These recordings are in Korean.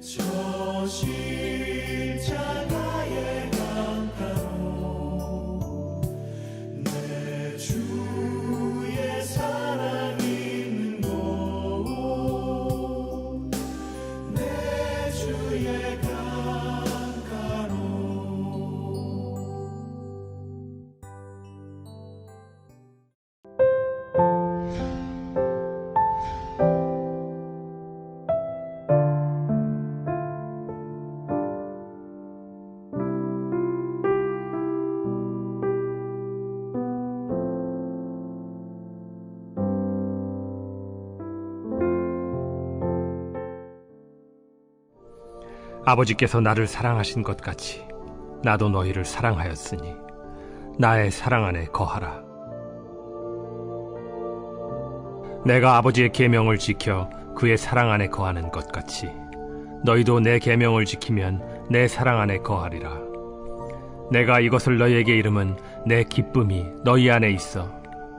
저 십자가의 강가로 내 주의 사랑 있는 곳, 내 주의 강가로. 아버지께서 나를 사랑하신 것 같이 나도 너희를 사랑하였으니 나의 사랑 안에 거하라. 내가 아버지의 계명을 지켜 그의 사랑 안에 거하는 것 같이 너희도 내 계명을 지키면 내 사랑 안에 거하리라. 내가 이것을 너희에게 이름은 내 기쁨이 너희 안에 있어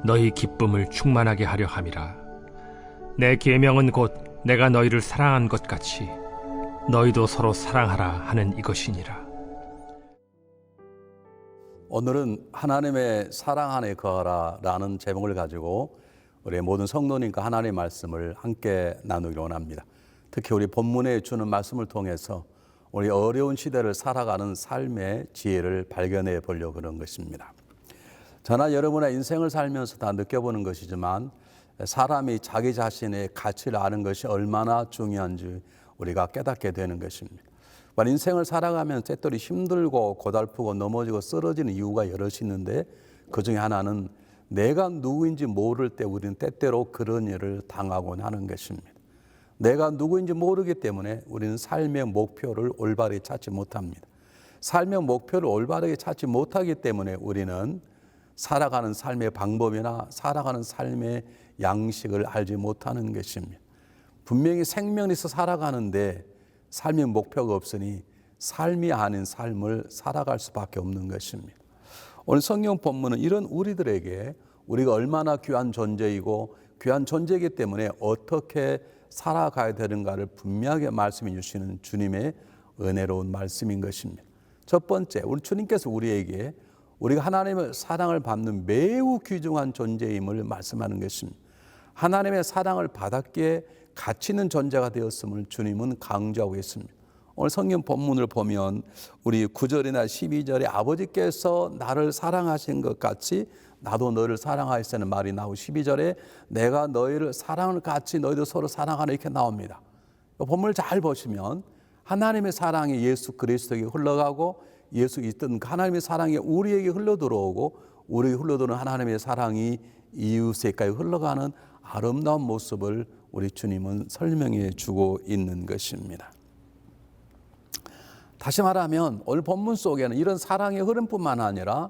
너희 기쁨을 충만하게 하려 함이라. 내 계명은 곧 내가 너희를 사랑한 것 같이 너희도 서로 사랑하라 하는 이것이니라. 오늘은 하나님의 사랑 안에 거하라 라는 제목을 가지고 우리 모든 성도님과 하나님의 말씀을 함께 나누기를 원합니다. 특히 우리 본문에 주는 말씀을 통해서 우리 어려운 시대를 살아가는 삶의 지혜를 발견해 보려고 그런 것입니다. 저나 여러분의 인생을 살면서 다 느껴보는 것이지만 사람이 자기 자신의 가치를 아는 것이 얼마나 중요한지 우리가 깨닫게 되는 것입니다. 인생을 살아가면 때때로 힘들고 고달프고 넘어지고 쓰러지는 이유가 여럿이 있는데 그 중에 하나는 내가 누구인지 모를 때 우리는 때때로 그런 일을 당하곤 하는 것입니다. 내가 누구인지 모르기 때문에 우리는 삶의 목표를 올바르게 찾지 못합니다. 삶의 목표를 올바르게 찾지 못하기 때문에 우리는 살아가는 삶의 방법이나 살아가는 삶의 양식을 알지 못하는 것입니다. 분명히 생명이 있어 살아가는데 삶의 목표가 없으니 삶이 아닌 삶을 살아갈 수밖에 없는 것입니다. 오늘 성경 본문은 이런 우리들에게 우리가 얼마나 귀한 존재이고 귀한 존재이기 때문에 어떻게 살아가야 되는가를 분명하게 말씀해 주시는 주님의 은혜로운 말씀인 것입니다. 첫 번째, 우리 주님께서 우리에게 우리가 하나님의 사랑을 받는 매우 귀중한 존재임을 말씀하는 것입니다. 하나님의 사랑을 받았기에 가치 있는 존재가 되었음을 주님은 강조하고 있습니다. 오늘 성경 본문을 보면 우리 9절이나 12절에 아버지께서 나를 사랑하신 것 같이 나도 너를 사랑하였다는 말이 나오고 12절에 내가 너희를 사랑을 같이 너희도 서로 사랑하라 이렇게 나옵니다. 본문을 잘 보시면 하나님의 사랑이 예수 그리스도에게 흘러가고 예수 있던 하나님의 사랑이 우리에게 흘러들어오고 우리에게 흘러들어오는 하나님의 사랑이 이웃에게까지 흘러가는 아름다운 모습을 우리 주님은 설명해 주고 있는 것입니다. 다시 말하면 오늘 본문 속에는 이런 사랑의 흐름뿐만 아니라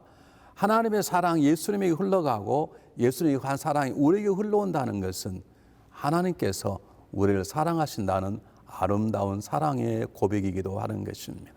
하나님의 사랑 예수님에게 흘러가고 예수님의 한 사랑이 우리에게 흘러온다는 것은 하나님께서 우리를 사랑하신다는 아름다운 사랑의 고백이기도 하는 것입니다.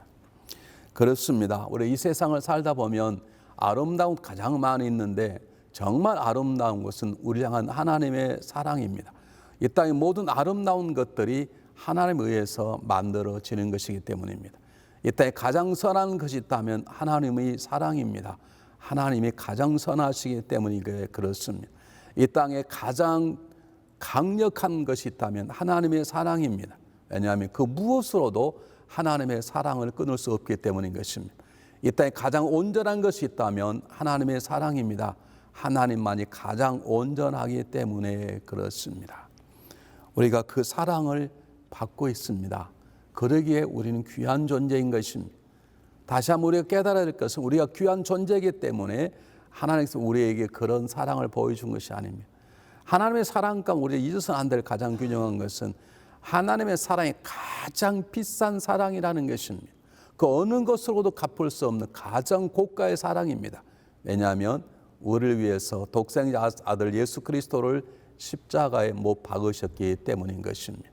그렇습니다. 우리 이 세상을 살다 보면 아름다운 가장 많이 있는데 정말 아름다운 것은 우리 향한 하나님의 사랑입니다. 이 땅의 모든 아름다운 것들이 하나님에 의해서 만들어지는 것이기 때문입니다. 이 땅에 가장 선한 것이 있다면 하나님의 사랑입니다. 하나님이 가장 선하시기 때문에 그렇습니다. 이 땅에 가장 강력한 것이 있다면 하나님의 사랑입니다. 왜냐하면 그 무엇으로도 하나님의 사랑을 끊을 수 없기 때문인 것입니다. 이 땅에 가장 온전한 것이 있다면 하나님의 사랑입니다. 하나님만이 가장 온전하기 때문에 그렇습니다. 우리가 그 사랑을 받고 있습니다. 그러기에 우리는 귀한 존재인 것입니다. 다시 한번 우리가 깨달아야 될 것은 우리가 귀한 존재이기 때문에 하나님께서 우리에게 그런 사랑을 보여준 것이 아닙니다. 하나님의 사랑과 우리가 잊어서는 안 될 가장 귀중한 것은 하나님의 사랑이 가장 비싼 사랑이라는 것입니다. 그 어느 것으로도 갚을 수 없는 가장 고가의 사랑입니다. 왜냐하면 우리를 위해서 독생자 아들 예수 그리스도를 십자가에 못 박으셨기 때문인 것입니다.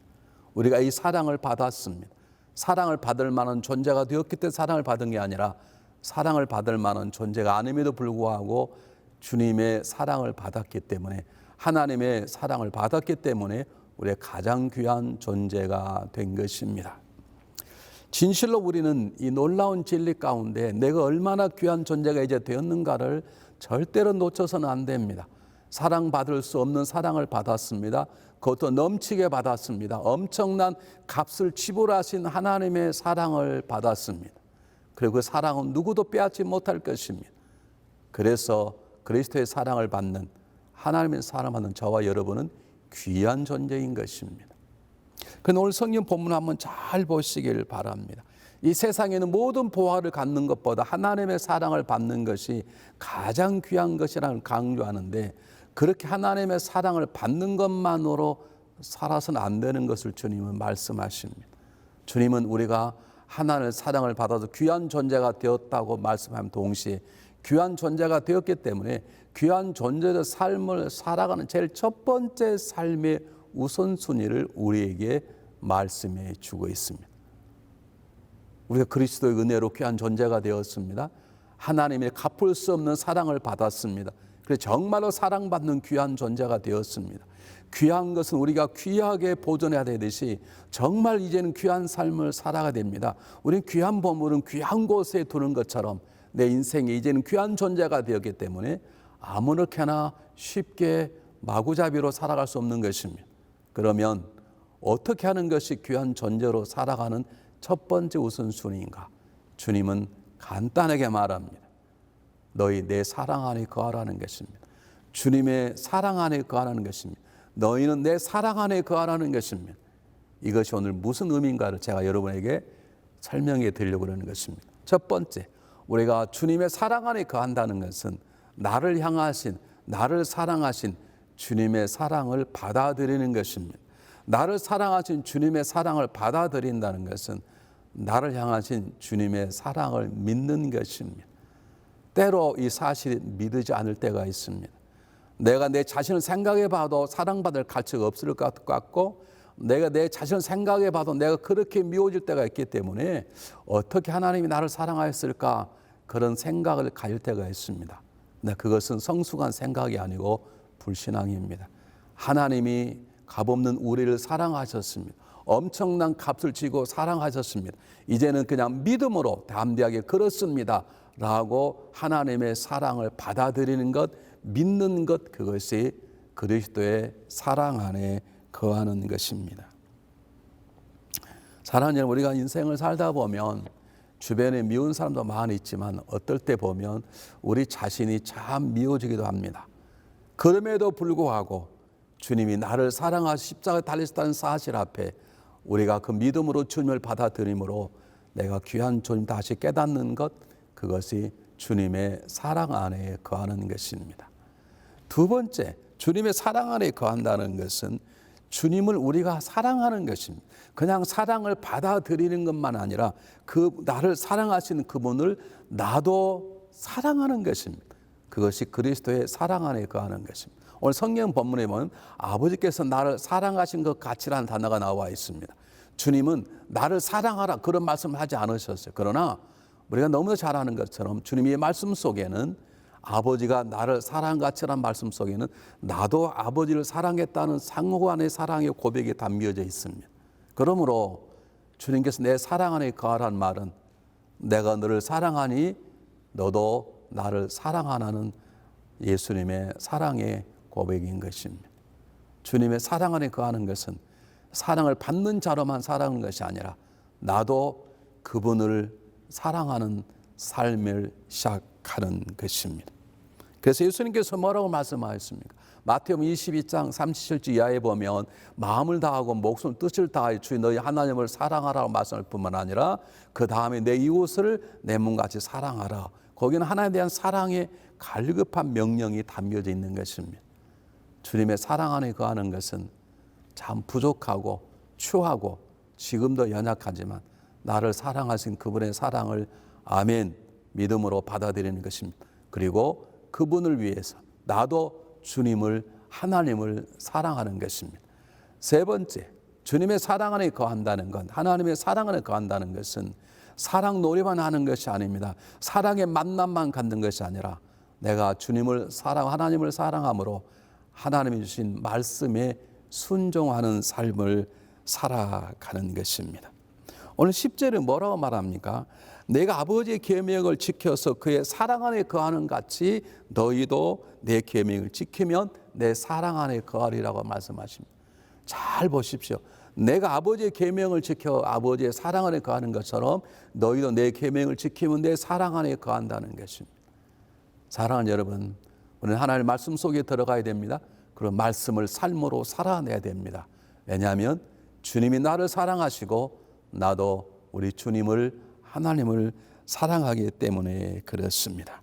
우리가 이 사랑을 받았습니다. 사랑을 받을 만한 존재가 되었기 때문에 사랑을 받은 게 아니라 사랑을 받을 만한 존재가 아님에도 불구하고 주님의 사랑을 받았기 때문에 하나님의 사랑을 받았기 때문에 우리의 가장 귀한 존재가 된 것입니다. 진실로 우리는 이 놀라운 진리 가운데 내가 얼마나 귀한 존재가 이제 되었는가를 절대로 놓쳐서는 안 됩니다. 사랑받을 수 없는 사랑을 받았습니다. 그것도 넘치게 받았습니다. 엄청난 값을 지불하신 하나님의 사랑을 받았습니다. 그리고 그 사랑은 누구도 빼앗지 못할 것입니다. 그래서 그리스도의 사랑을 받는, 하나님의 사랑받는 저와 여러분은 귀한 존재인 것입니다. 그런데 오늘 성경 본문 한번 잘 보시길 바랍니다. 이 세상에는 모든 보화를 갖는 것보다 하나님의 사랑을 받는 것이 가장 귀한 것이라는 강조하는데, 그렇게 하나님의 사랑을 받는 것만으로 살아서는 안 되는 것을 주님은 말씀하십니다. 주님은 우리가 하나님의 사랑을 받아서 귀한 존재가 되었다고 말씀하면 동시에 귀한 존재가 되었기 때문에 귀한 존재의 삶을 살아가는 제일 첫 번째 삶의 우선순위를 우리에게 말씀해 주고 있습니다. 우리가 그리스도의 은혜로 귀한 존재가 되었습니다. 하나님의 갚을 수 없는 사랑을 받았습니다. 그래서 정말로 사랑받는 귀한 존재가 되었습니다. 귀한 것은 우리가 귀하게 보존해야 되듯이 정말 이제는 귀한 삶을 살아가야 됩니다. 우리는 귀한 보물은 귀한 곳에 두는 것처럼 내 인생이 이제는 귀한 존재가 되었기 때문에 아무렇게나 쉽게 마구잡이로 살아갈 수 없는 것입니다. 그러면 어떻게 하는 것이 귀한 존재로 살아가는 첫 번째 우선순위인가? 주님은 간단하게 말합니다. 너희 내 사랑 안에 거하라는 것입니다. 주님의 사랑 안에 거하라는 것입니다. 너희는 내 사랑 안에 거하라는 것입니다. 이것이 오늘 무슨 의미인가를 제가 여러분에게 설명해 드리려고 하는 것입니다. 첫 번째, 우리가 주님의 사랑 안에 거한다는 것은 나를 향하신, 나를 사랑하신 주님의 사랑을 받아들이는 것입니다. 나를 사랑하신 주님의 사랑을 받아들인다는 것은 나를 향하신 주님의 사랑을 믿는 것입니다. 때로 이 사실이 믿지 않을 때가 있습니다. 내가 내 자신을 생각해 봐도 사랑받을 가치가 없을 것 같고, 내가 내 자신을 생각해 봐도 내가 그렇게 미워질 때가 있기 때문에 어떻게 하나님이 나를 사랑하였을까, 그런 생각을 가질 때가 있습니다. 근데 그것은 성숙한 생각이 아니고 불신앙입니다. 하나님이 값없는 우리를 사랑하셨습니다. 엄청난 값을 지고 사랑하셨습니다. 이제는 그냥 믿음으로 담대하게 그렇습니다 라고 하나님의 사랑을 받아들이는 것, 믿는 것, 그것이 그리스도의 사랑 안에 거하는 것입니다. 사랑하는 여러분, 우리가 인생을 살다 보면 주변에 미운 사람도 많이 있지만 어떨 때 보면 우리 자신이 참 미워지기도 합니다. 그럼에도 불구하고 주님이 나를 사랑하시 십자가에 달리셨다는 사실 앞에 우리가 그 믿음으로 주님을 받아들임으로 내가 귀한 주님 다시 깨닫는 것, 그것이 주님의 사랑 안에 거하는 것입니다. 두 번째, 주님의 사랑 안에 거한다는 것은 주님을 우리가 사랑하는 것입니다. 그냥 사랑을 받아들이는 것만 아니라 그 나를 사랑하시는 그분을 나도 사랑하는 것입니다. 그것이 그리스도의 사랑 안에 거하는 것입니다. 오늘 성경 본문에 보면 아버지께서 나를 사랑하신 것 같이라는 단어가 나와 있습니다. 주님은 나를 사랑하라 그런 말씀을 하지 않으셨어요. 그러나 우리가 너무나 잘 아는 것처럼 주님의 말씀 속에는 아버지가 나를 사랑같이라는 말씀 속에는 나도 아버지를 사랑했다는 상호간의 사랑의 고백이 담겨져 있습니다. 그러므로 주님께서 내 사랑 안에 거하라는 말은 내가 너를 사랑하니 너도 나를 사랑하라는 예수님의 사랑의 고백인 것입니다. 주님의 사랑 안에 거하는 것은 사랑을 받는 자로만 살아가는 것이 아니라 나도 그분을 사랑하는 삶을 시작하는 것입니다. 그래서 예수님께서 뭐라고 말씀하셨습니까? 마태복음 22장 37절 이하에 보면 마음을 다하고 목숨 뜻을 다하여 주의 너희 하나님을 사랑하라고 말씀할 뿐만 아니라 그 다음에 내 이웃을 내 몸같이 사랑하라. 거기는 하나님에 대한 사랑의 갈급한 명령이 담겨져 있는 것입니다. 주님의 사랑 안에 거하는 것은 참 부족하고 추하고 지금도 연약하지만 나를 사랑하신 그분의 사랑을 아멘 믿음으로 받아들이는 것입니다. 그리고 그분을 위해서 나도 주님을 하나님을 사랑하는 것입니다. 세 번째, 주님의 사랑 안에 거한다는 것, 하나님의 사랑 안에 거한다는 것은 사랑 노래만 하는 것이 아닙니다. 사랑의 만남만 갖는 것이 아니라 내가 주님을 하나님을 사랑함으로 하나님이 주신 말씀에 순종하는 삶을 살아가는 것입니다. 오늘 10절에 뭐라고 말합니까? 내가 아버지의 계명을 지켜서 그의 사랑 안에 거하는 같이 너희도 내 계명을 지키면 내 사랑 안에 거하리라고 말씀하십니다. 잘 보십시오. 내가 아버지의 계명을 지켜 아버지의 사랑 안에 거하는 것처럼 너희도 내 계명을 지키면 내 사랑 안에 거한다는 것입니다. 사랑하는 여러분, 우리는 하나님의 말씀 속에 들어가야 됩니다. 그런 말씀을 삶으로 살아내야 됩니다. 왜냐하면 주님이 나를 사랑하시고 나도 우리 주님을 하나님을 사랑하기 때문에 그렇습니다.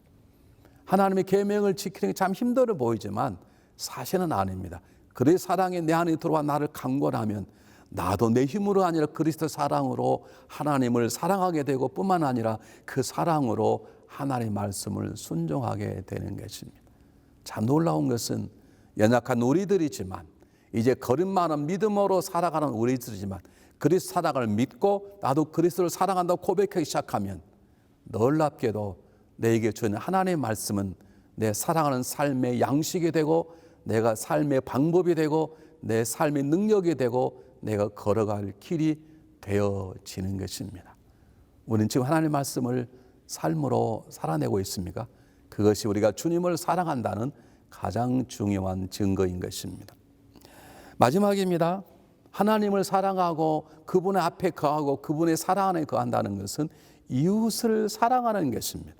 하나님의 계명을 지키는 게 참 힘들어 보이지만 사실은 아닙니다. 그의 사랑이 내 안에 들어와 나를 강권하면 나도 내 힘으로 아니라 그리스도 사랑으로 하나님을 사랑하게 되고 뿐만 아니라 그 사랑으로 하나님의 말씀을 순종하게 되는 것입니다. 참 놀라운 것은 연약한 우리들이지만 이제 거듭나는 믿음으로 살아가는 우리들이지만 그리스도 사랑을 믿고 나도 그리스도를 사랑한다고 고백하기 시작하면 놀랍게도 내게 주는 하나님의 말씀은 내 사랑하는 삶의 양식이 되고 내가 삶의 방법이 되고 내 삶의 능력이 되고 내가 걸어갈 길이 되어지는 것입니다. 우리는 지금 하나님의 말씀을 삶으로 살아내고 있습니까? 그것이 우리가 주님을 사랑한다는 가장 중요한 증거인 것입니다. 마지막입니다. 하나님을 사랑하고 그분의 앞에 거하고 그분의 사랑 안에 거한다는 것은 이웃을 사랑하는 것입니다.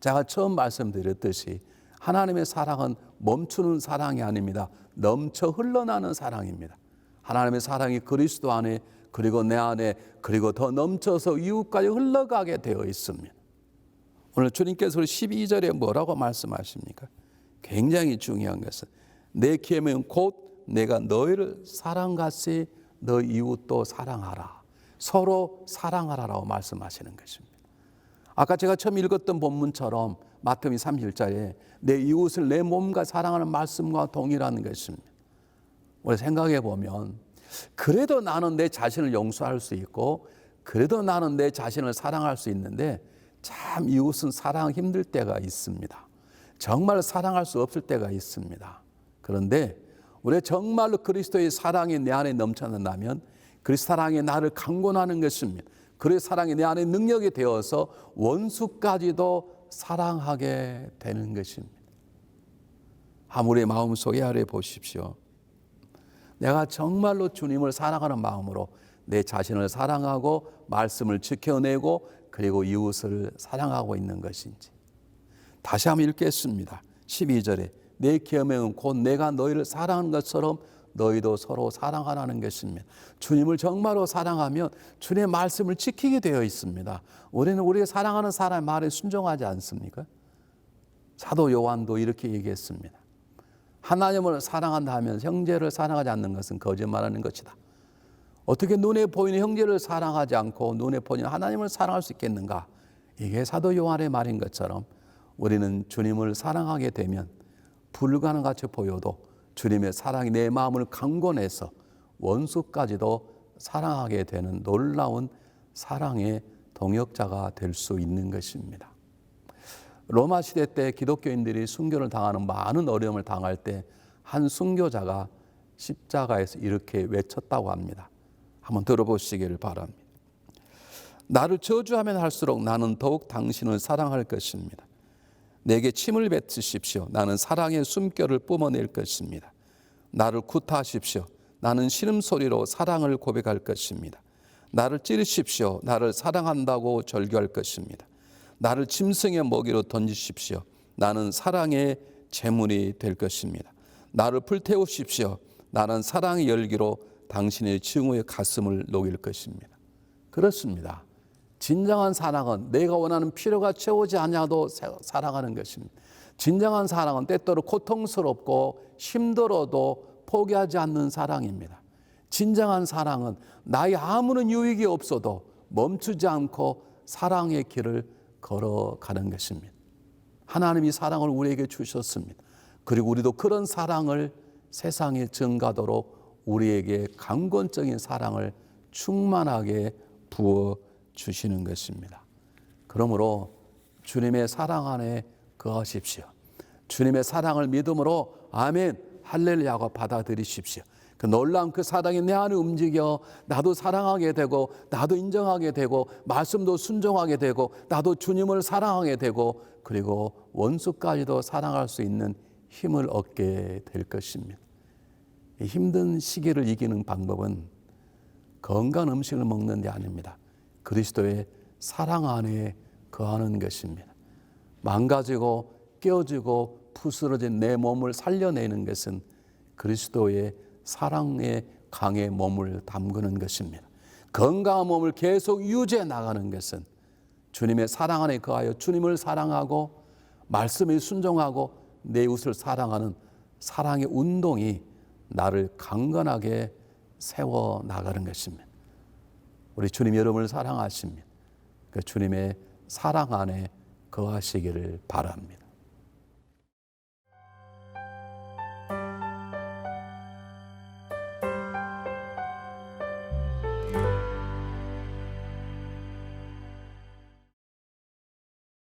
제가 처음 말씀드렸듯이 하나님의 사랑은 멈추는 사랑이 아닙니다. 넘쳐 흘러나는 사랑입니다. 하나님의 사랑이 그리스도 안에 그리고 내 안에 그리고 더 넘쳐서 이웃까지 흘러가게 되어 있습니다. 오늘 주님께서 12절에 뭐라고 말씀하십니까? 굉장히 중요한 것은 내 계명 곧 내가 너희를 사랑같이 너 이웃도 사랑하라. 서로 사랑하라라고 말씀하시는 것입니다. 아까 제가 처음 읽었던 본문처럼 마태복음 31절에 내 이웃을 내 몸과 사랑하는 말씀과 동일한 것입니다. 우리 생각해 보면 그래도 나는 내 자신을 용서할 수 있고 그래도 나는 내 자신을 사랑할 수 있는데 참 이웃은 사랑하기 힘들 때가 있습니다. 정말 사랑할 수 없을 때가 있습니다. 그런데 우리 정말로 그리스도의 사랑이 내 안에 넘쳐난다면 그 사랑이 나를 강권하는 것입니다. 그 사랑이 내 안에 능력이 되어서 원수까지도 사랑하게 되는 것입니다. 아무리 마음속에 아래 보십시오. 내가 정말로 주님을 사랑하는 마음으로 내 자신을 사랑하고 말씀을 지켜내고 그리고 이웃을 사랑하고 있는 것인지. 다시 한번 읽겠습니다. 12절에 내 계명은 곧 내가 너희를 사랑하는 것처럼 너희도 서로 사랑하라는 것입니다. 주님을 정말로 사랑하면 주님의 말씀을 지키게 되어 있습니다. 우리는 우리가 사랑하는 사람의 말에 순종하지 않습니까? 사도 요한도 이렇게 얘기했습니다. 하나님을 사랑한다 하면 형제를 사랑하지 않는 것은 거짓말하는 것이다. 어떻게 눈에 보이는 형제를 사랑하지 않고 눈에 보이는 하나님을 사랑할 수 있겠는가? 이게 사도 요한의 말인 것처럼 우리는 주님을 사랑하게 되면 불가능같이 보여도 주님의 사랑이 내 마음을 강권해서 원수까지도 사랑하게 되는 놀라운 사랑의 동역자가 될 수 있는 것입니다. 로마 시대 때 기독교인들이 순교를 당하는 많은 어려움을 당할 때 한 순교자가 십자가에서 이렇게 외쳤다고 합니다. 한번 들어보시기를 바랍니다. 나를 저주하면 할수록 나는 더욱 당신을 사랑할 것입니다. 내게 침을 뱉으십시오. 나는 사랑의 숨결을 뿜어낼 것입니다. 나를 구타하십시오. 나는 신음소리로 사랑을 고백할 것입니다. 나를 찌르십시오. 나를 사랑한다고 절규할 것입니다. 나를 짐승의 먹이로 던지십시오. 나는 사랑의 제물이 될 것입니다. 나를 불태우십시오. 나는 사랑의 열기로 당신의 증오의 가슴을 녹일 것입니다. 그렇습니다. 진정한 사랑은 내가 원하는 필요가 채우지 않아도 사랑하는 것입니다. 진정한 사랑은 때때로 고통스럽고 힘들어도 포기하지 않는 사랑입니다. 진정한 사랑은 나의 아무런 유익이 없어도 멈추지 않고 사랑의 길을 걸어가는 것입니다. 하나님이 사랑을 우리에게 주셨습니다. 그리고 우리도 그런 사랑을 세상에 증가하도록 우리에게 강권적인 사랑을 충만하게 부어 주시는 것입니다. 그러므로 주님의 사랑 안에 거하십시오. 주님의 사랑을 믿음으로 아멘 할렐루야고 받아들이십시오. 그 놀라운 그 사랑이 내 안에 움직여 나도 사랑하게 되고 나도 인정하게 되고 말씀도 순종하게 되고 나도 주님을 사랑하게 되고 그리고 원수까지도 사랑할 수 있는 힘을 얻게 될 것입니다. 이 힘든 시기를 이기는 방법은 건강한 음식을 먹는 게 아닙니다. 그리스도의 사랑 안에 거하는 것입니다. 망가지고 깨어지고 부스러진 내 몸을 살려내는 것은 그리스도의 사랑의 강에 몸을 담그는 것입니다. 건강한 몸을 계속 유지해 나가는 것은 주님의 사랑 안에 거하여 주님을 사랑하고 말씀에 순종하고 내 이웃을 사랑하는 사랑의 운동이 나를 강건하게 세워 나가는 것입니다. 우리 주님 여러분을 사랑하십니다. 그 주님의 사랑 안에 거하시기를 바랍니다.